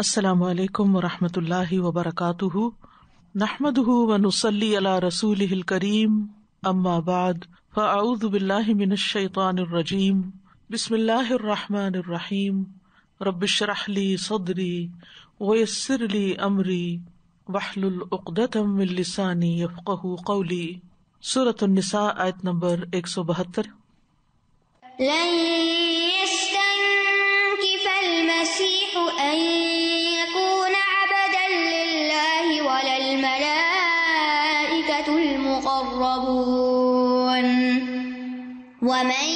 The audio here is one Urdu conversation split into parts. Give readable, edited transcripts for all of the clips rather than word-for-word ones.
السلام علیکم ورحمۃ اللہ وبرکاتہ، نحمده ونصلی علی رسولہ الکریم، اما بعد فاعوذ باللہ من الشیطان الرجیم، بسم اللہ الرحمن الرحیم، رب اشرح لی صدری ویسر لی امری واحلل عقدۃ من لسانی یفقہوا قولی۔ سورۃ النساء آیت نمبر 172۔ لن يستنكف المسيح أن يكون عبدا لله ولا الملائكة المقربون ومن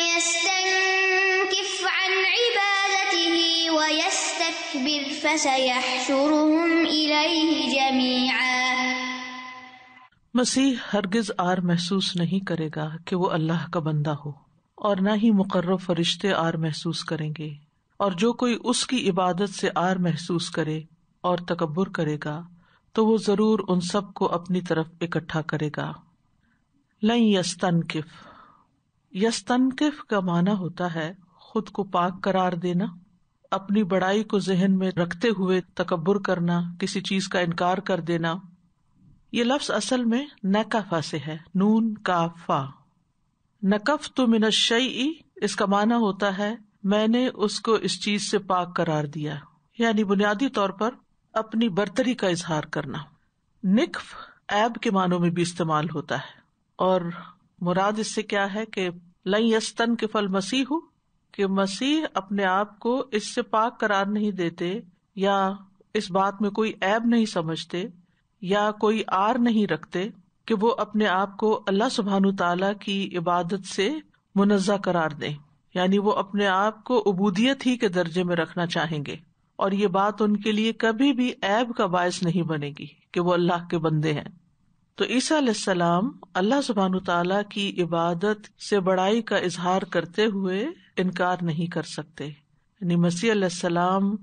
يستنكف عن عبادته ويستكبر فسيحشرهم إليه جميعا۔ مسیح ہرگز آر محسوس نہیں کرے گا کہ وہ اللہ کا بندہ ہو، اور نہ ہی مقرب فرشتے آر محسوس کریں گے، اور جو کوئی اس کی عبادت سے آر محسوس کرے اور تکبر کرے گا تو وہ ضرور ان سب کو اپنی طرف اکٹھا کرے گا۔ لن یستنکف، یستنکف کا معنی ہوتا ہے خود کو پاک قرار دینا، اپنی بڑائی کو ذہن میں رکھتے ہوئے تکبر کرنا، کسی چیز کا انکار کر دینا۔ یہ لفظ اصل میں نکفہ سے ہے، نون کاف فا۔ نکفت من الشیء، اس کا معنی ہوتا ہے میں نے اس کو اس چیز سے پاک قرار دیا، یعنی بنیادی طور پر اپنی برتری کا اظہار کرنا۔ نکف عیب کے معنوں میں بھی استعمال ہوتا ہے، اور مراد اس سے کیا ہے کہ لن یستنکف المسیح، کہ مسیح اپنے آپ کو اس سے پاک قرار نہیں دیتے، یا اس بات میں کوئی عیب نہیں سمجھتے، یا کوئی آر نہیں رکھتے کہ وہ اپنے آپ کو اللہ سبحانہ تعالیٰ کی عبادت سے منزہ قرار دیں، یعنی وہ اپنے آپ کو عبودیت ہی کے درجے میں رکھنا چاہیں گے، اور یہ بات ان کے لیے کبھی بھی عیب کا باعث نہیں بنے گی کہ وہ اللہ کے بندے ہیں۔ تو عیسیٰ علیہ السلام اللہ سبحانہ تعالیٰ کی عبادت سے بڑائی کا اظہار کرتے ہوئے انکار نہیں کر سکتے، یعنی مسیح علیہ السلام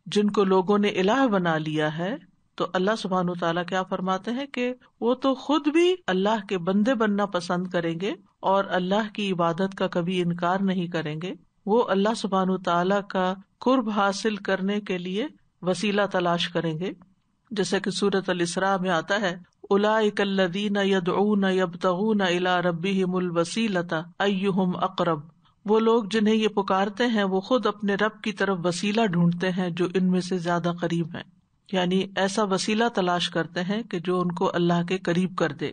جن کو لوگوں نے الہ بنا لیا ہے، تو اللہ سبحانہ تعالیٰ کیا فرماتے ہیں کہ وہ تو خود بھی اللہ کے بندے بننا پسند کریں گے اور اللہ کی عبادت کا کبھی انکار نہیں کریں گے۔ وہ اللہ سبحانہ تعالیٰ کا قرب حاصل کرنے کے لیے وسیلہ تلاش کریں گے، جیسے کہ سورۃ الاسراء میں آتا ہے اولئک الذین یدعون یبتغون الی ربہم الوسیلۃ ایہم اقرب، وہ لوگ جنہیں یہ پکارتے ہیں وہ خود اپنے رب کی طرف وسیلہ ڈھونڈتے ہیں جو ان میں سے زیادہ قریب ہیں، یعنی ایسا وسیلہ تلاش کرتے ہیں کہ جو ان کو اللہ کے قریب کر دے۔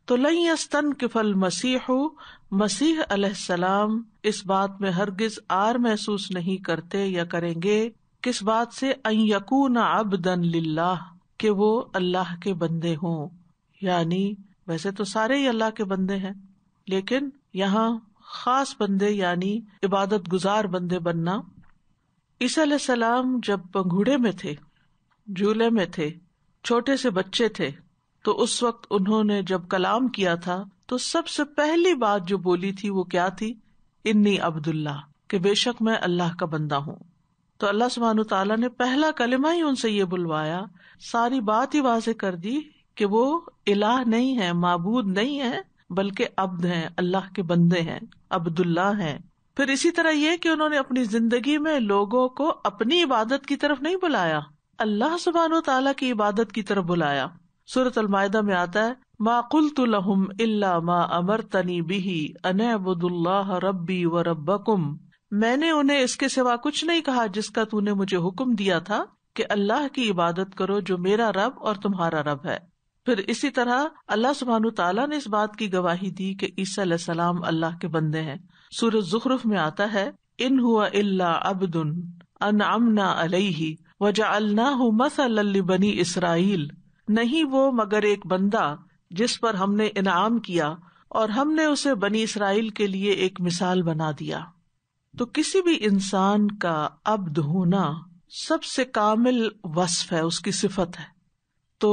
تو لن یستنکف المسیح، مسیح علیہ السلام اس بات میں ہرگز آر محسوس نہیں کرتے یا کریں گے، کس بات سے؟ ان یکون عبدا للہ، کہ وہ اللہ کے بندے ہوں، یعنی ویسے تو سارے ہی اللہ کے بندے ہیں، لیکن یہاں خاص بندے یعنی عبادت گزار بندے بننا۔ عیسیٰ علیہ السلام جب پنگھوڑے میں تھے، جھولے میں تھے، چھوٹے سے بچے تھے، تو اس وقت انہوں نے جب کلام کیا تھا تو سب سے پہلی بات جو بولی تھی وہ کیا تھی؟ انی عبد اللہ، کہ بے شک میں اللہ کا بندہ ہوں۔ تو اللہ سبحانہ تعالیٰ نے پہلا کلمہ ہی ان سے یہ بلوایا، ساری بات ہی واضح کر دی کہ وہ الہ نہیں ہے، معبود نہیں ہے، بلکہ عبد ہیں، اللہ کے بندے ہیں، عبد اللہ ہیں۔ پھر اسی طرح یہ کہ انہوں نے اپنی زندگی میں لوگوں کو اپنی عبادت کی طرف نہیں بلایا، اللہ سبحانہ تعالیٰ کی عبادت کی طرف بلایا۔ سورۃ المائدہ میں آتا ہے ما قلت لهم الا ما امرتنی به ان اعبدوا اللہ ربی وربکم، میں نے انہیں اس کے سوا کچھ نہیں کہا جس کا تو نے مجھے حکم دیا تھا کہ اللہ کی عبادت کرو جو میرا رب اور تمہارا رب ہے۔ پھر اسی طرح اللہ سبحانہ تعالیٰ نے اس بات کی گواہی دی کہ عیسیٰ علیہ السلام اللہ کے بندے ہیں۔ سورۃ زخرف میں آتا ہے ان هو الا عبد انعمنا علیہ وجعلناہ مثلا لبنی اسرائیل، نہیں وہ مگر ایک بندہ جس پر ہم نے انعام کیا اور ہم نے اسے بنی اسرائیل کے لیے ایک مثال بنا دیا۔ تو کسی بھی انسان کا عبد ہونا سب سے کامل وصف ہے، اس کی صفت ہے۔ تو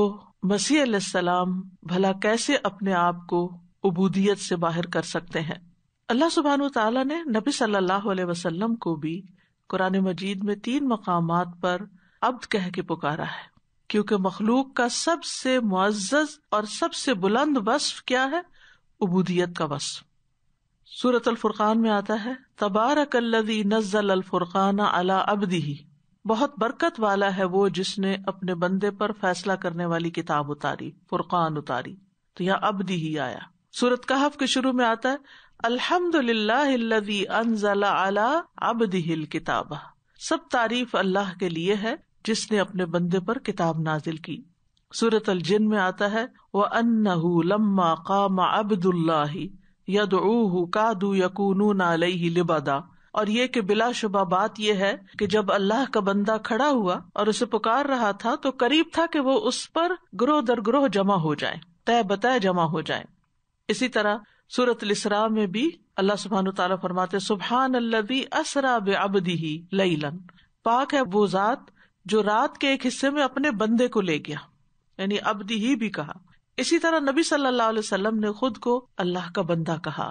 مسیح علیہ السلام بھلا کیسے اپنے آپ کو عبودیت سے باہر کر سکتے ہیں؟ اللہ سبحانہ تعالیٰ نے نبی صلی اللہ علیہ وسلم کو بھی قرآن مجید میں 3 مقامات پر عبد کہہ کے پکارا ہے، کیونکہ مخلوق کا سب سے معزز اور سب سے بلند وصف کیا ہے؟ عبودیت کا وصف۔ سورۃ الفرقان میں آتا ہے تبارک الذی نزل الفرقان علی عبدہ، بہت برکت والا ہے وہ جس نے اپنے بندے پر فیصلہ کرنے والی کتاب اتاری، فرقان اتاری. تو یہاں عبدی ہی آیا. سورۃ کہف کے شروع میں آتا ہے الحمدللہ الذی انزل علی عبدہ الکتاب. سب تعریف اللہ کے لیے ہے جس نے اپنے بندے پر کتاب نازل کی. سورۃ الجن میں آتا ہے وَأَنَّهُ لَمَّا قَامَ عَبْدُ اللَّهِ يَدْعُوهُ كَادُوا يَكُونُونَ عَلَيْهِ لِبَدًا. اور یہ کہ بلا شبہ بات یہ ہے کہ جب اللہ کا بندہ کھڑا ہوا اور اسے پکار رہا تھا تو قریب تھا کہ وہ اس پر گروہ در گروہ جمع ہو جائیں، تہ بتہ جمع ہو جائیں. اسی طرح سورۃ الاسراء میں بھی اللہ سبحانہ وتعالیٰ فرماتے سبحان الذی اسریٰ بعبدہ لیلا. پاک ہے وہ ذات جو رات کے ایک حصے میں اپنے بندے کو لے گیا، یعنی عبدی ہی بھی کہا. اسی طرح نبی صلی اللہ علیہ وسلم نے خود کو اللہ کا بندہ کہا.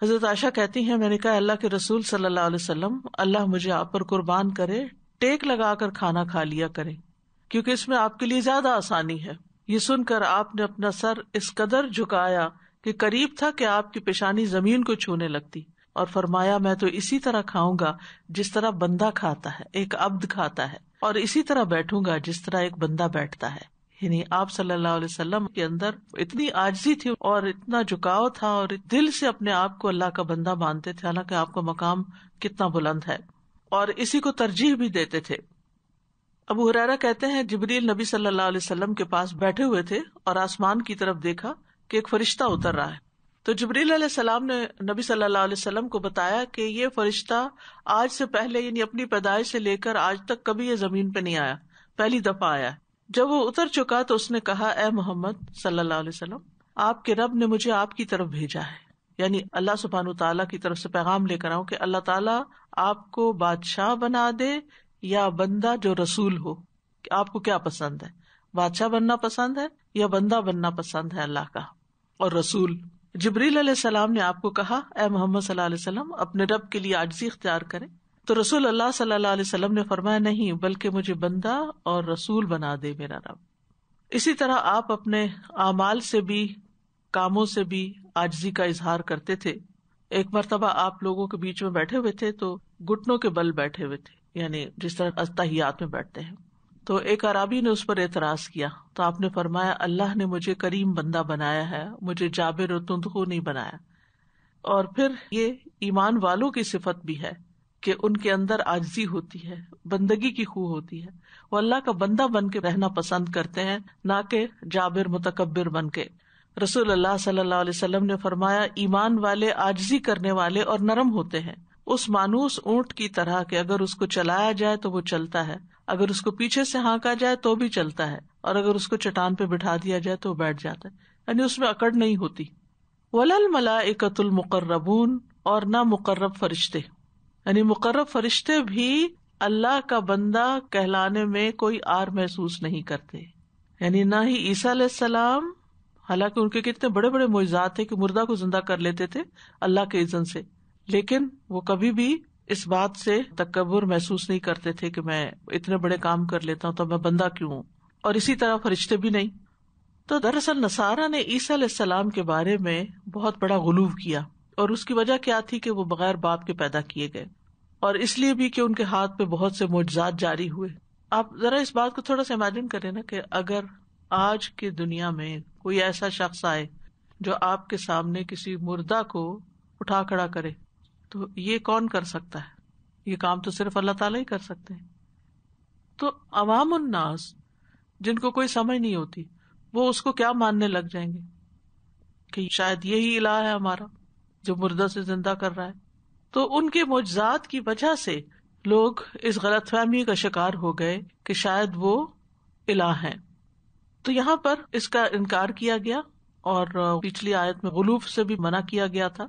حضرت عائشہ کہتی ہیں میں نے کہا اللہ کے رسول صلی اللہ علیہ وسلم اللہ مجھے آپ پر قربان کرے، ٹیک لگا کر کھانا کھا لیا کرے کیونکہ اس میں آپ کے لیے زیادہ آسانی ہے. یہ سن کر آپ نے اپنا سر اس قدر جھکایا کہ قریب تھا کہ آپ کی پیشانی زمین کو چھونے لگتی، اور فرمایا میں تو اسی طرح کھاؤں گا جس طرح بندہ کھاتا ہے، ایک عبد کھاتا ہے، اور اسی طرح بیٹھوں گا جس طرح ایک بندہ بیٹھتا ہے. یعنی آپ صلی اللہ علیہ وسلم کے اندر اتنی عاجزی تھی اور اتنا جھکاؤ تھا اور دل سے اپنے آپ کو اللہ کا بندہ مانتے تھے، حالانکہ آپ کا مقام کتنا بلند ہے، اور اسی کو ترجیح بھی دیتے تھے. ابو ہریرہ کہتے ہیں جبریل نبی صلی اللہ علیہ وسلم کے پاس بیٹھے ہوئے تھے اور آسمان کی طرف دیکھا کہ ایک فرشتہ اتر رہا ہے. تو جبریل علیہ السلام نے نبی صلی اللہ علیہ وسلم کو بتایا کہ یہ فرشتہ آج سے پہلے یعنی اپنی پیدائش سے لے کر آج تک کبھی یہ زمین پہ نہیں آیا، پہلی دفعہ آیا. جب وہ اتر چکا تو اس نے کہا اے محمد صلی اللہ علیہ وسلم آپ کے رب نے مجھے آپ کی طرف بھیجا ہے، یعنی اللہ سبحانہ تعالیٰ کی طرف سے پیغام لے کر آؤں کہ اللہ تعالیٰ آپ کو بادشاہ بنا دے یا بندہ جو رسول ہو. کہ آپ کو کیا پسند ہے، بادشاہ بننا پسند ہے یا بندہ بننا پسند ہے اللہ کا اور رسول. جبریل علیہ السلام نے آپ کو کہا اے محمد صلی اللہ علیہ وسلم اپنے رب کے لیے عاجزی اختیار کریں. تو رسول اللہ صلی اللہ علیہ وسلم نے فرمایا نہیں بلکہ مجھے بندہ اور رسول بنا دے میرا رب. اسی طرح آپ اپنے اعمال سے بھی کاموں سے بھی عاجزی کا اظہار کرتے تھے. ایک مرتبہ آپ لوگوں کے بیچ میں بیٹھے ہوئے تھے تو گھٹنوں کے بل بیٹھے ہوئے تھے، یعنی جس طرح تحیات میں بیٹھتے ہیں. تو ایک اعرابی نے اس پر اعتراض کیا تو آپ نے فرمایا اللہ نے مجھے کریم بندہ بنایا ہے، مجھے جابر و تندخو نہیں بنایا. اور پھر یہ ایمان والوں کی صفت بھی ہے کہ ان کے اندر عاجزی ہوتی ہے، بندگی کی خو ہوتی ہے، وہ اللہ کا بندہ بن کے رہنا پسند کرتے ہیں، نہ کہ جابر متکبر بن کے. رسول اللہ صلی اللہ علیہ وسلم نے فرمایا ایمان والے عاجزی کرنے والے اور نرم ہوتے ہیں، اس مانوس اونٹ کی طرح کہ اگر اس کو چلایا جائے تو وہ چلتا ہے، اگر اس کو پیچھے سے ہانکا جائے تو بھی چلتا ہے، اور اگر اس کو چٹان پہ بٹھا دیا جائے تو وہ بیٹھ جاتا ہے، یعنی اس میں اکڑ نہیں ہوتی. وَلَلْمَلَائِكَةُ الْمُقَرَّبُونَ اور نہ مقرب فرشتے، یعنی مقرب فرشتے بھی اللہ کا بندہ کہلانے میں کوئی آر محسوس نہیں کرتے. یعنی نہ ہی عیسیٰ علیہ السلام، حالانکہ ان کے کتنے بڑے بڑے معجزات تھے کہ مردہ کو زندہ کر لیتے تھے اللہ کے اذن سے، لیکن وہ کبھی بھی اس بات سے تکبر محسوس نہیں کرتے تھے کہ میں اتنے بڑے کام کر لیتا ہوں تو میں بندہ کیوں ہوں. اور اسی طرح فرشتے بھی نہیں. تو دراصل نصارہ نے عیسیٰ علیہ السلام کے بارے میں بہت بڑا غلو کیا، اور اس کی وجہ کیا تھی کہ وہ بغیر باپ کے پیدا کیے گئے، اور اس لیے بھی کہ ان کے ہاتھ پہ بہت سے معجزات جاری ہوئے. آپ ذرا اس بات کو تھوڑا سا امیجن کریں نا کہ اگر آج کی دنیا میں کوئی ایسا شخص آئے جو آپ کے سامنے کسی مردہ کو اٹھا کھڑا کرے تو یہ کون کر سکتا ہے؟ یہ کام تو صرف اللہ تعالیٰ ہی کر سکتے ہیں. تو عوام الناس جن کو کوئی سمجھ نہیں ہوتی وہ اس کو کیا ماننے لگ جائیں گے کہ شاید یہی الہ ہے ہمارا جو مردہ سے زندہ کر رہا ہے. تو ان کے معجزات کی وجہ سے لوگ اس غلط فہمی کا شکار ہو گئے کہ شاید وہ الہ ہیں. تو یہاں پر اس کا انکار کیا گیا، اور پچھلی آیت میں غلوف سے بھی منع کیا گیا تھا.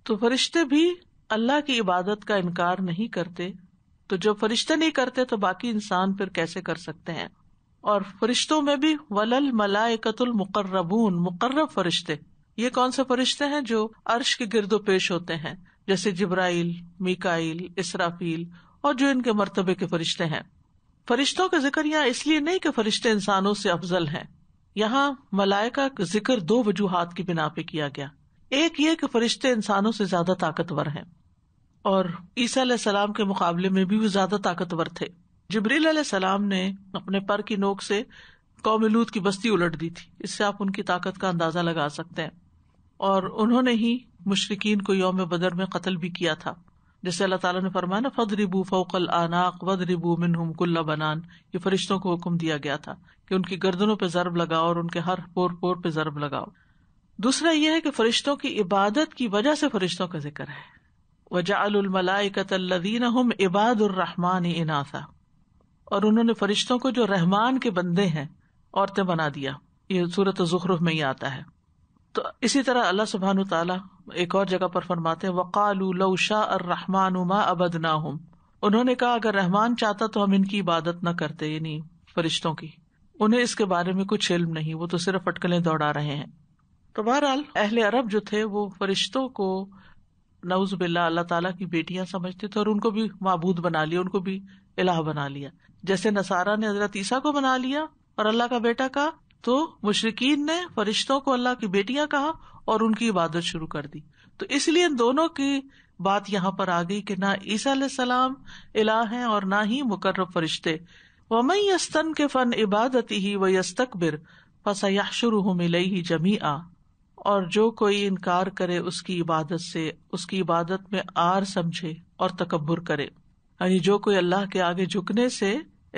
تو فرشتے بھی اللہ کی عبادت کا انکار نہیں کرتے، تو جب فرشتے نہیں کرتے تو باقی انسان پھر کیسے کر سکتے ہیں. اور فرشتوں میں بھی وَلَلْمَلَائِكَةُ الْمُقَرَّبُونَ مقرب فرشتے، یہ کون سے فرشتے ہیں؟ جو عرش کے گرد و پیش ہوتے ہیں، جیسے جبرائیل، میکائیل، اسرافیل، اور جو ان کے مرتبے کے فرشتے ہیں. فرشتوں کا ذکر یہاں اس لیے نہیں کہ فرشتے انسانوں سے افضل ہیں، یہاں ملائکہ کا ذکر دو وجوہات کی بنا پہ کیا گیا. ایک یہ کہ فرشتے انسانوں سے زیادہ طاقتور ہیں، اور عیسیٰ علیہ السلام کے مقابلے میں بھی وہ زیادہ طاقتور تھے. جبریل علیہ السلام نے اپنے پر کی نوک سے قوم لوط کی بستی الٹ دی تھی. اس سے آپ ان کی طاقت کا اندازہ لگا سکتے ہیں. اور انہوں نے ہی مشرکین کو یوم بدر میں قتل بھی کیا تھا. جیسے اللہ تعالیٰ نے فرمایا نا فَاضْرِبُوا فَوْقَ الْأَعْنَاقِ وَاضْرِبُوا مِنْهُمْ كُلَّ بَنَانٍ. یہ فرشتوں کو حکم دیا گیا تھا کہ ان کی گردنوں پہ ضرب لگاؤ اور ان کے ہر پور پور پہ ضرب لگاؤ. دوسرا یہ ہے کہ فرشتوں کی عبادت کی وجہ سے فرشتوں کا ذکر ہے. وَجَعَلُوا الْمَلَائِكَةَ الَّذِينَ هُمْ عِبَادُ الرَّحْمَنِ إِنَاثًا. اور انہوں نے فرشتوں کو جو رحمان کے بندے ہیں عورتیں بنا دیا. یہ سورۃ الزخرف میں ہی آتا ہے. تو اسی طرح اللہ سبحانہ تعالیٰ ایک اور جگہ پر فرماتے ہیں وَقَالُوا لَوْ شَاءَ الرَّحْمَنُ مَا عَبَدْنَاهُمْ. انہوں نے کہا اگر رحمان چاہتا تو ہم ان کی عبادت نہ کرتے، یعنی فرشتوں کی. انہیں اس کے بارے میں کچھ علم نہیں، وہ تو صرف اٹکلیں دوڑا رہے ہیں. تو بہرحال اہل عرب جو تھے وہ فرشتوں کو نعوذ باللہ اللہ تعالیٰ کی بیٹیاں سمجھتے تھے اور ان کو بھی معبود بنا لیا، ان کو بھی الہ بنا لیا. جیسے نصارہ نے حضرت عیسیٰ کو بنا لیا اور اللہ کا بیٹا کہا، تو مشرکین نے فرشتوں کو اللہ کی بیٹیاں کہا اور ان کی عبادت شروع کر دی. تو اس لیے ان دونوں کی بات یہاں پر آ گئی کہ نہ عیسیٰ علیہ السلام الہ ہیں اور نہ ہی مقرب فرشتے. وَمَن يَسْتَنكِفْ عَنْ عِبَادَتِهِ وَيَسْتَكْبِرْ فَسَيَحْشُرُهُمْ إِلَيْهِ جَمِيعًا. اور جو کوئی انکار کرے اس کی عبادت سے، اس کی عبادت میں آر سمجھے اور تکبر کرے، یعنی جو کوئی اللہ کے آگے جھکنے سے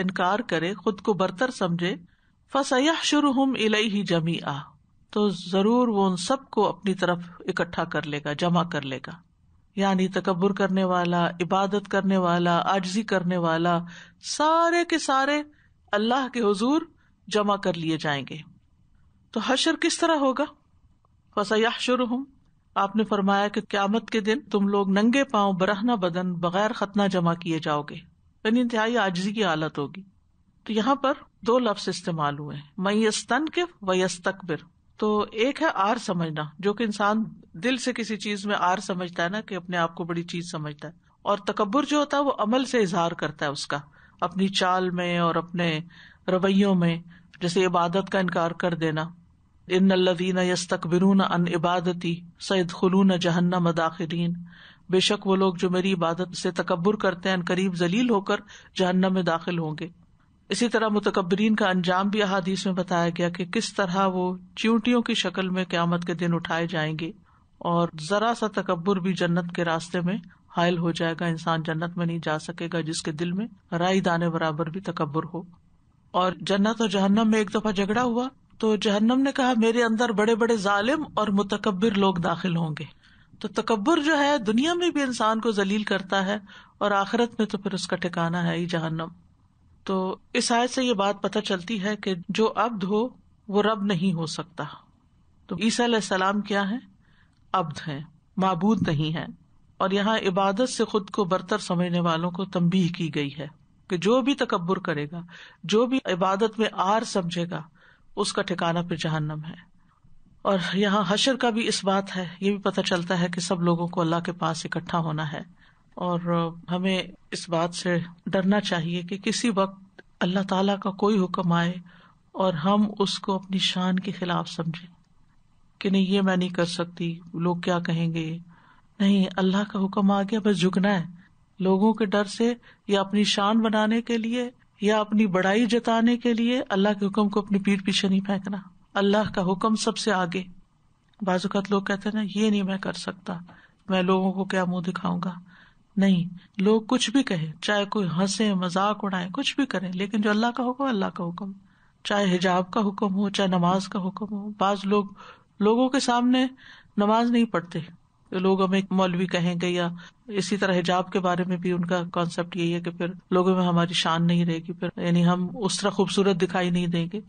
انکار کرے، خود کو برتر سمجھے، فَسَيَحْشُرُهُمْ إِلَيْهِ جَمِيعًا، تو ضرور وہ ان سب کو اپنی طرف اکٹھا کر لے گا، جمع کر لے گا. یعنی تکبر کرنے والا، عبادت کرنے والا، عاجزی کرنے والا، سارے کے سارے اللہ کے حضور جمع کر لیے جائیں گے. تو حشر کس طرح ہوگا؟ فَسَيَحْشُرُهُمْ، آپ نے فرمایا کہ قیامت کے دن تم لوگ ننگے پاؤں برہنہ بدن بغیر ختنہ جمع کیے جاؤ گے، یعنی انتہائی عاجزی کی حالت ہوگی. تو یہاں پر دو لفظ استعمال ہوئے ہیں، مَن يَسْتَنكِفْ وَيَسْتَكْبِرْ. تو ایک ہے آر سمجھنا، جو کہ انسان دل سے کسی چیز میں آر سمجھتا ہے نا، کہ اپنے آپ کو بڑی چیز سمجھتا ہے. اور تکبر جو ہوتا ہے وہ عمل سے اظہار کرتا ہے اس کا، اپنی چال میں اور اپنے رویوں میں، جیسے عبادت کا انکار کر دینا. ان الذین یستکبرون عن عبادتی سیدخلون جہنم داخرین، بے شک وہ لوگ جو میری عبادت سے تکبر کرتے ہیں قریب ذلیل ہو کر جہنم میں داخل ہوں گے. اسی طرح متکبرین کا انجام بھی احادیث میں بتایا گیا کہ کس طرح وہ چیونٹیوں کی شکل میں قیامت کے دن اٹھائے جائیں گے، اور ذرا سا تکبر بھی جنت کے راستے میں حائل ہو جائے گا. انسان جنت میں نہیں جا سکے گا جس کے دل میں رائی دانے برابر بھی تکبر ہو. اور جنت اور جہنم میں ایک دفعہ جھگڑا ہوا تو جہنم نے کہا میرے اندر بڑے بڑے ظالم اور متکبر لوگ داخل ہوں گے. تو تکبر جو ہے دنیا میں بھی انسان کو ذلیل کرتا ہے، اور آخرت میں تو پھر اس کا ٹھکانہ ہے ہی جہنم. تو اس آیت سے یہ بات پتہ چلتی ہے کہ جو عبد ہو وہ رب نہیں ہو سکتا. تو عیسیٰ علیہ السلام کیا ہے؟ عبد ہیں، معبود نہیں ہیں. اور یہاں عبادت سے خود کو برتر سمجھنے والوں کو تنبیہ کی گئی ہے کہ جو بھی تکبر کرے گا، جو بھی عبادت میں آر سمجھے گا، اس کا ٹھکانہ پھر جہنم ہے. اور یہاں حشر کا بھی اس بات ہے، یہ بھی پتہ چلتا ہے کہ سب لوگوں کو اللہ کے پاس اکٹھا ہونا ہے. اور ہمیں اس بات سے ڈرنا چاہیے کہ کسی وقت اللہ تعالیٰ کا کوئی حکم آئے اور ہم اس کو اپنی شان کے خلاف سمجھیں کہ نہیں یہ میں نہیں کر سکتی، لوگ کیا کہیں گے. نہیں، اللہ کا حکم آ گیا، بس جھکنا ہے. لوگوں کے ڈر سے یا اپنی شان بنانے کے لیے یا اپنی بڑائی جتانے کے لیے اللہ کے حکم کو اپنی پیٹھ پیچھے نہیں پھینکنا. اللہ کا حکم سب سے آگے. بعض اوقات لوگ کہتے ہیں نا یہ نہیں میں کر سکتا، میں لوگوں کو کیا منہ دکھاؤں گا. نہیں، لوگ کچھ بھی کہیں، چاہے کوئی ہنسے مذاق اڑائے، کچھ بھی کریں، لیکن جو اللہ کا حکم ہے اللہ کا حکم، چاہے حجاب کا حکم ہو، چاہے نماز کا حکم ہو. بعض لوگ لوگوں کے سامنے نماز نہیں پڑھتے، لوگ ہمیں مولوی کہیں گے، یا اسی طرح حجاب کے بارے میں بھی ان کا کانسیپٹ یہی ہے کہ پھر لوگوں میں ہماری شان نہیں رہے گی، پھر یعنی ہم اس طرح خوبصورت دکھائی نہیں دیں گے.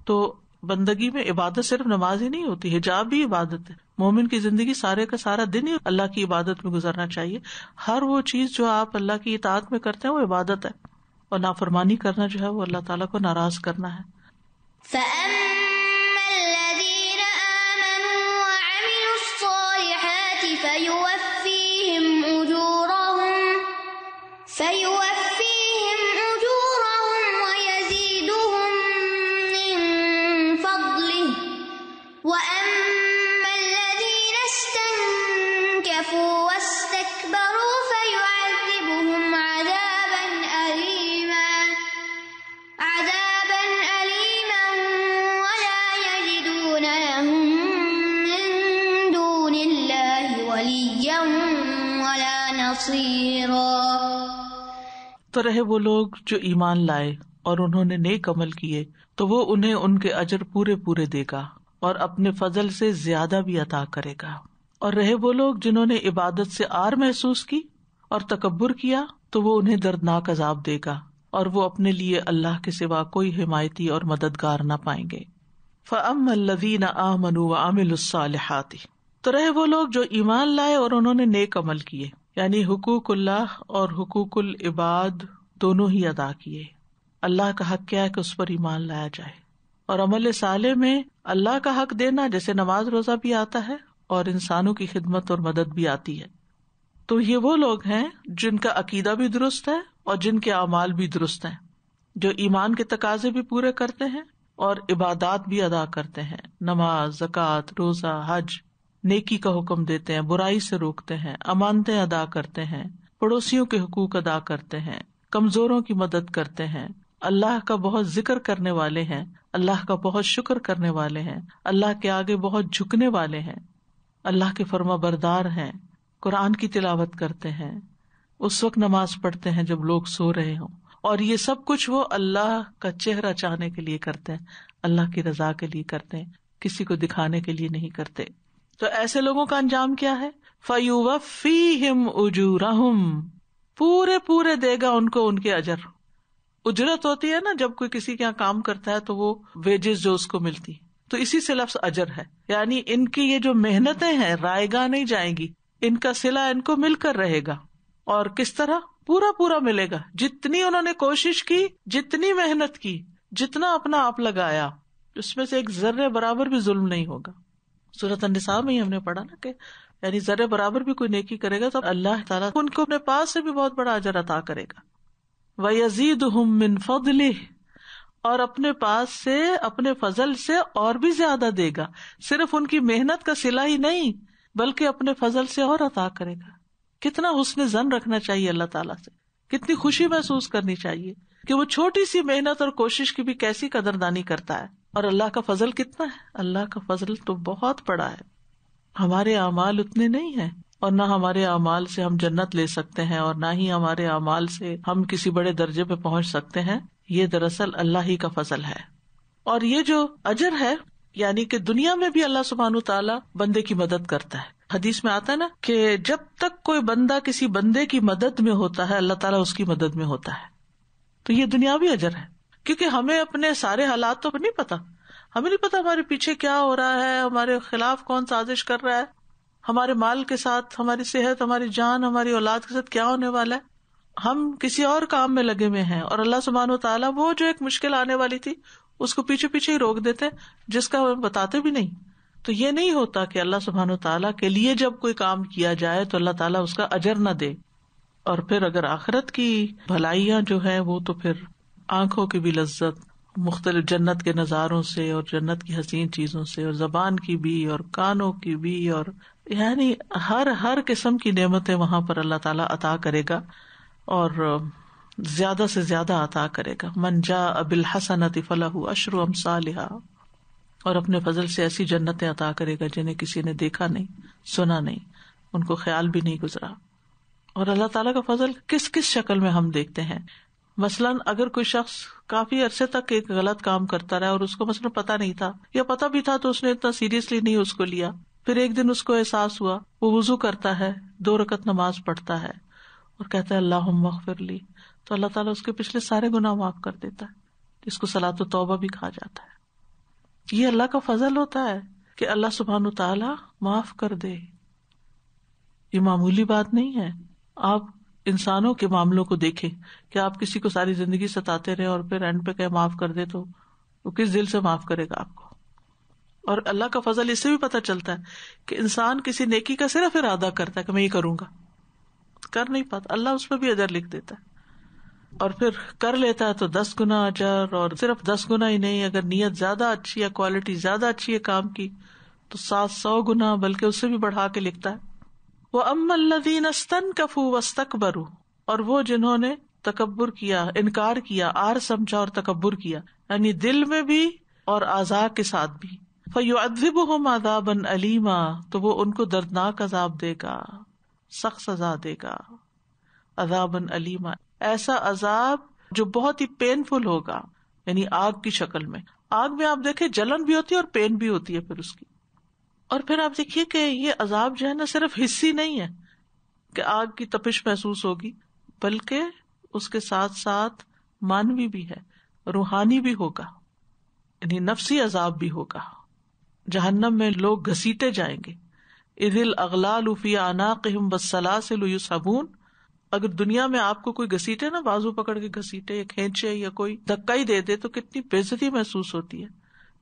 تو بندگی میں عبادت صرف نماز ہی نہیں ہوتی، حجاب بھی عبادت ہے. مومن کی زندگی سارے کا سارا دن ہی اللہ کی عبادت میں گزرنا چاہیے. ہر وہ چیز جو آپ اللہ کی اطاعت میں کرتے ہیں وہ عبادت ہے، اور نافرمانی کرنا جو ہے وہ اللہ تعالیٰ کو ناراض کرنا ہے. فَأَمَّا الَّذِينَ آمَنُوا وَعَمِلُوا الصَّالِحَاتِ فَيُوَفِّيهِمْ أُجُورَهُمْ وَيَزِيدُهُم مِّن فَضْلِهِ. وَأَمَّا الَّذِينَ اسْتَنكَفُوا وَاسْتَكْبَرُوا فَيُعَذِّبُهُمْ عَذَابًا أَلِيمًا تو رہے وہ لوگ جو ایمان لائے اور انہوں نے نیک عمل کیے تو وہ انہیں ان کے اجر پورے پورے دے گا اور اپنے فضل سے زیادہ بھی عطا کرے گا. اور رہے وہ لوگ جنہوں نے عبادت سے عار محسوس کی اور تکبر کیا تو وہ انہیں دردناک عذاب دے گا اور وہ اپنے لیے اللہ کے سوا کوئی حمایتی اور مددگار نہ پائیں گے. فَأَمَّا الَّذِينَ آمَنُوا وَعَمِلُوا الصَّالِحَاتِ تو رہے وہ لوگ جو ایمان لائے اور انہوں نے نیک عمل کیے، یعنی حقوق اللہ اور حقوق العباد دونوں ہی ادا کیے. اللہ کا حق کیا ہے کہ اس پر ایمان لایا جائے، اور عمل صالح میں اللہ کا حق دینا جیسے نماز روزہ بھی آتا ہے اور انسانوں کی خدمت اور مدد بھی آتی ہے. تو یہ وہ لوگ ہیں جن کا عقیدہ بھی درست ہے اور جن کے اعمال بھی درست ہیں، جو ایمان کے تقاضے بھی پورے کرتے ہیں اور عبادات بھی ادا کرتے ہیں، نماز، زکوٰۃ، روزہ، حج، نیکی کا حکم دیتے ہیں، برائی سے روکتے ہیں، امانتیں ادا کرتے ہیں، پڑوسیوں کے حقوق ادا کرتے ہیں، کمزوروں کی مدد کرتے ہیں، اللہ کا بہت ذکر کرنے والے ہیں، اللہ کا بہت شکر کرنے والے ہیں، اللہ کے آگے بہت جھکنے والے ہیں، اللہ کے فرما بردار ہیں، قرآن کی تلاوت کرتے ہیں، اس وقت نماز پڑھتے ہیں جب لوگ سو رہے ہوں، اور یہ سب کچھ وہ اللہ کا چہرہ چاہنے کے لیے کرتے ہیں، اللہ کی رضا کے لیے کرتے ہیں، کسی کو دکھانے کے لیے نہیں کرتے. تو ایسے لوگوں کا انجام کیا ہے؟ فَيُوَفِّيهِمْ أُجُورَهُمْ پورے پورے دے گا ان کو ان کے اجر. اجرت ہوتی ہے نا جب کوئی کسی کے یہاں کام کرتا ہے تو وہ ویجز جو اس کو ملتی، تو اسی سے لفظ اجر ہے، یعنی ان کی یہ جو محنتیں ہیں رائے گاہ نہیں جائیں گی، ان کا صلہ ان کو مل کر رہے گا. اور کس طرح؟ پورا پورا ملے گا. جتنی انہوں نے کوشش کی، جتنی محنت کی، جتنا اپنا آپ لگایا، اس میں سے ایک ذرے برابر بھی ظلم نہیں ہوگا. سورۃ النساء میں ہی ہم نے پڑھا نا کہ یعنی ذرے برابر بھی کوئی نیکی کرے گا تو اللہ تعالیٰ ان کو اپنے پاس سے بھی بہت بڑا اجر عطا کرے گا. وَيَزِيدُهُم مِّن فَضْلِهِ اور اپنے پاس سے، اپنے فضل سے اور بھی زیادہ دے گا. صرف ان کی محنت کا صلہ ہی نہیں بلکہ اپنے فضل سے اور عطا کرے گا. کتنا حسن ظن رکھنا چاہیے اللہ تعالیٰ سے، کتنی خوشی محسوس کرنی چاہیے کہ وہ چھوٹی سی محنت اور کوشش کی بھی کیسی قدردانی کرتا ہے. اور اللہ کا فضل کتنا ہے، اللہ کا فضل تو بہت بڑا ہے. ہمارے اعمال اتنے نہیں ہیں، اور نہ ہمارے اعمال سے ہم جنت لے سکتے ہیں، اور نہ ہی ہمارے اعمال سے ہم کسی بڑے درجے پہ پہنچ سکتے ہیں. یہ دراصل اللہ ہی کا فضل ہے. اور یہ جو اجر ہے یعنی کہ دنیا میں بھی اللہ سبحانہ تعالیٰ بندے کی مدد کرتا ہے. حدیث میں آتا ہے نا کہ جب تک کوئی بندہ کسی بندے کی مدد میں ہوتا ہے اللہ تعالیٰ اس کی مدد میں ہوتا ہے. تو یہ دنیاوی اجر ہے، کیونکہ ہمیں اپنے سارے حالات تو نہیں پتا. ہمیں نہیں پتا ہمارے پیچھے کیا ہو رہا ہے، ہمارے خلاف کون سازش کر رہا ہے، ہمارے مال کے ساتھ، ہماری صحت، ہماری جان، ہماری اولاد کے ساتھ کیا ہونے والا ہے. ہم کسی اور کام میں لگے ہوئے ہیں اور اللہ سبحانہ و تعالیٰ وہ جو ایک مشکل آنے والی تھی اس کو پیچھے پیچھے ہی روک دیتے جس کا ہم بتاتے بھی نہیں. تو یہ نہیں ہوتا کہ اللہ سبحانہ و تعالیٰ کے لیے جب کوئی کام کیا جائے تو اللہ تعالیٰ اس کا اجر نہ دے. اور پھر اگر آخرت کی بھلائیاں جو ہیں وہ تو پھر آنکھوں کی بھی لذت، مختلف جنت کے نظاروں سے اور جنت کی حسین چیزوں سے، اور زبان کی بھی اور کانوں کی بھی، اور یعنی ہر قسم کی نعمتیں وہاں پر اللہ تعالیٰ عطا کرے گا اور زیادہ سے زیادہ عطا کرے گا. من جاء بالحسنۃ فلہ عشر امثالھا، اور اپنے فضل سے ایسی جنتیں عطا کرے گا جنہیں کسی نے دیکھا نہیں، سنا نہیں، ان کو خیال بھی نہیں گزرا. اور اللہ تعالیٰ کا فضل کس کس شکل میں ہم دیکھتے ہیں. مثلاً اگر کوئی شخص کافی عرصے تک ایک غلط کام کرتا رہا اور اس کو مثلاً پتہ نہیں تھا، یا پتہ بھی تھا تو اس نے اتنا سیریسلی نہیں اس کو لیا، پھر ایک دن اس کو احساس ہوا، وہ وضو کرتا ہے، 2 رکعت نماز پڑھتا ہے اور کہتا ہے اللہم اغفر لی، تو اللہ تعالیٰ اس کے پچھلے سارے گناہ معاف کر دیتا ہے، جس کو صلاۃ التوبہ بھی کہا جاتا ہے. یہ اللہ کا فضل ہوتا ہے کہ اللہ سبحانہ تعالیٰ معاف کر دے. یہ معمولی بات نہیں ہے. آپ انسانوں کے معاملوں کو دیکھیں کہ آپ کسی کو ساری زندگی ستاتے رہے اور پھر اینڈ پہ کہ معاف کر دے تو وہ کس دل سے معاف کرے گا آپ کو. اور اللہ کا فضل اس سے بھی پتہ چلتا ہے کہ انسان کسی نیکی کا صرف ارادہ کرتا ہے کہ میں یہ کروں گا، کر نہیں پاتا، اللہ اس پہ بھی اجر لکھ دیتا ہے. اور پھر کر لیتا ہے تو 10 گنا اجر، اور صرف 10 گنا ہی نہیں، اگر نیت زیادہ اچھی ہے، کوالٹی زیادہ اچھی ہے کام کی تو 700 گنا بلکہ اس سے بھی بڑھا کے لکھتا ہے. وَأَمَّا الَّذِينَ اسْتَنكَفُوا وَاسْتَكْبَرُوا اور وہ جنہوں نے تکبر کیا، انکار کیا، آر سمجھا اور تکبر کیا، یعنی دل میں بھی اور اعضاء کے ساتھ بھی. فَيُعَذِّبُهُمْ عَذَابًا أَلِيمًا تو وہ ان کو دردناک عذاب دے گا، سخت سزا دے گا. عذابًا أَلِيمًا ایسا عذاب جو بہت ہی پینفل ہوگا، یعنی آگ کی شکل میں. آگ میں آپ دیکھیں جلن بھی ہوتی ہے اور پین بھی ہوتی ہے پھر اس کی. اور پھر آپ دیکھیے کہ یہ عذاب جو ہے نا صرف حسی نہیں ہے کہ آگ کی تپش محسوس ہوگی، بلکہ اس کے ساتھ ساتھ مانوی بھی ہے، روحانی بھی ہوگا، یعنی نفسی عذاب بھی ہوگا. جہنم میں لوگ گھسیٹے جائیں گے. اذ الاغلال فی اعناقہم والسلاسل یسحبون. اگر دنیا میں آپ کو کوئی گھسیٹے نا، بازو پکڑ کے گھسیٹے یا کھینچے یا کوئی دھکا ہی دے دے تو کتنی بے عزتی محسوس ہوتی ہے.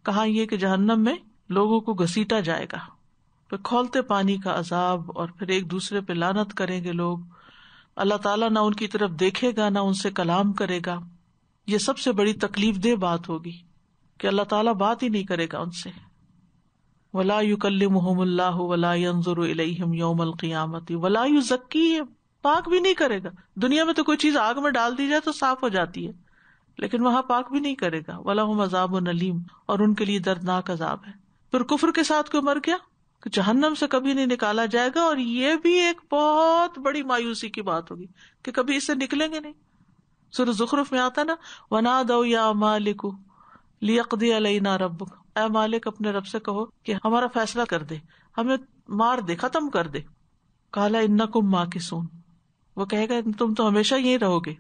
کہاں یہ کہ جہنم میں لوگوں کو گھسیٹا جائے گا. پھر کھولتے پانی کا عذاب، اور پھر ایک دوسرے پہ لعنت کریں گے لوگ. اللہ تعالیٰ نہ ان کی طرف دیکھے گا نہ ان سے کلام کرے گا. یہ سب سے بڑی تکلیف دہ بات ہوگی کہ اللہ تعالیٰ بات ہی نہیں کرے گا ان سے. ولا یکلمہم اللہ ولا ینظر الیہم یوم القیامۃ ولا یزکیہم. پاک بھی نہیں کرے گا. دنیا میں تو کوئی چیز آگ میں ڈال دی جائے تو صاف ہو جاتی ہے، لیکن وہاں پاک بھی نہیں کرے گا. وَلَهُمْ عَذَابٌ أَلِيمٌ. اور ان کے لیے دردناک عذاب ہے. پھر کفر کے ساتھ کوئی مر گیا کہ جہنم سے کبھی نہیں نکالا جائے گا، اور یہ بھی ایک بہت بڑی مایوسی کی بات ہوگی کہ کبھی اس سے نکلیں گے نہیں. سورہ زخرف میں آتا نا، وَنَادَوْا يَا مَالِكُ لِيَقْضِيَ عَلَيْنَا رَبُّكَ. اے مالک اپنے رب سے کہو کہ ہمارا فیصلہ کر دے، ہمیں مار دے، ختم کر دے. قَالَ إِنَّكُمْ مَاكِثُونَ. وہ کہے گا تم تو ہمیشہ یہیں رہو گے.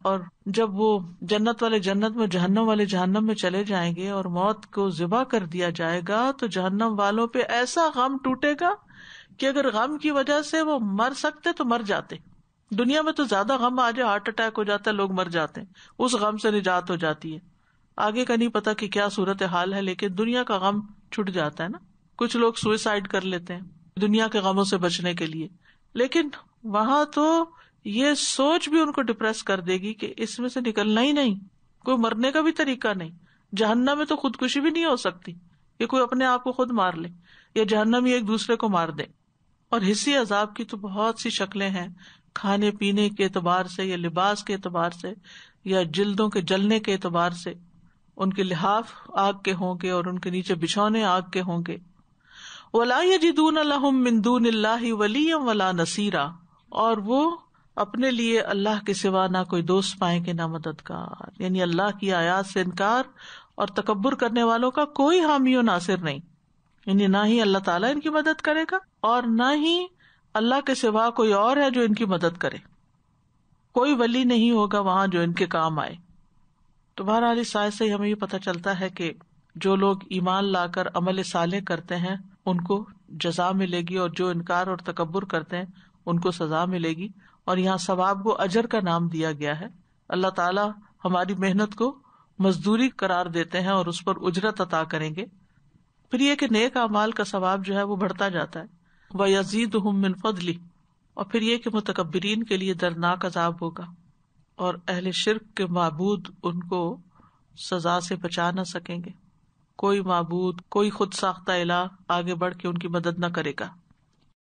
اور جب وہ جنت والے جنت میں، جہنم والے جہنم میں چلے جائیں گے اور موت کو ذبح کر دیا جائے گا تو جہنم والوں پہ ایسا غم ٹوٹے گا کہ اگر غم کی وجہ سے وہ مر سکتے تو مر جاتے. دنیا میں تو زیادہ غم آ جائے، ہارٹ اٹیک ہو جاتا ہے، لوگ مر جاتے ہیں، اس غم سے نجات ہو جاتی ہے. آگے کا نہیں پتا کہ کیا صورت حال ہے، لیکن دنیا کا غم چھٹ جاتا ہے نا. کچھ لوگ سوئسائڈ کر لیتے ہیں دنیا کے غموں سے بچنے کے لیے، لیکن وہاں تو یہ سوچ بھی ان کو ڈپریس کر دے گی کہ اس میں سے نکلنا ہی نہیں، کوئی مرنے کا بھی طریقہ نہیں. جہنم میں تو خودکشی بھی نہیں ہو سکتی کہ کوئی اپنے آپ کو خود مار لے، یا جہنمی ایک دوسرے کو مار دے. اور حسی عذاب کی تو بہت سی شکلیں ہیں، کھانے پینے کے اعتبار سے، یا لباس کے اعتبار سے، یا جلدوں کے جلنے کے اعتبار سے. ان کے لحاف آگ کے ہوں گے اور ان کے نیچے بچھونے آگ کے ہوں گے. وَلَا يَجِدُونَ لَهُم مِّن دُونِ اللَّهِ وَلِيًّا وَلَا نَصِيرًا. اور وہ اپنے لیے اللہ کے سوا نہ کوئی دوست پائیں گے نہ مددگار. یعنی اللہ کی آیات سے انکار اور تکبر کرنے والوں کا کوئی حامی و ناصر نہیں. یعنی نہ ہی اللہ تعالیٰ ان کی مدد کرے گا اور نہ ہی اللہ کے سوا کوئی اور ہے جو ان کی مدد کرے. کوئی ولی نہیں ہوگا وہاں جو ان کے کام آئے. تو بہرحال اس آیت سے ہمیں یہ پتہ چلتا ہے کہ جو لوگ ایمان لا کر عمل صالح کرتے ہیں ان کو جزا ملے گی، اور جو انکار اور تکبر کرتے ہیں ان کو سزا ملے گی. اور یہاں ثواب کو اجر کا نام دیا گیا ہے. اللہ تعالیٰ ہماری محنت کو مزدوری قرار دیتے ہیں اور اس پر اجرت عطا کریں گے. پھر یہ کہ نیک اعمال کا ثواب جو ہے وہ بڑھتا جاتا ہے. وَيَزِيدُهُم مِّن فَضْلِهِ. اور پھر یہ کہ متکبرین کے لیے دردناک عذاب ہوگا، اور اہل شرک کے معبود ان کو سزا سے بچا نہ سکیں گے. کوئی معبود، کوئی خود ساختہ الہ آگے بڑھ کے ان کی مدد نہ کرے گا.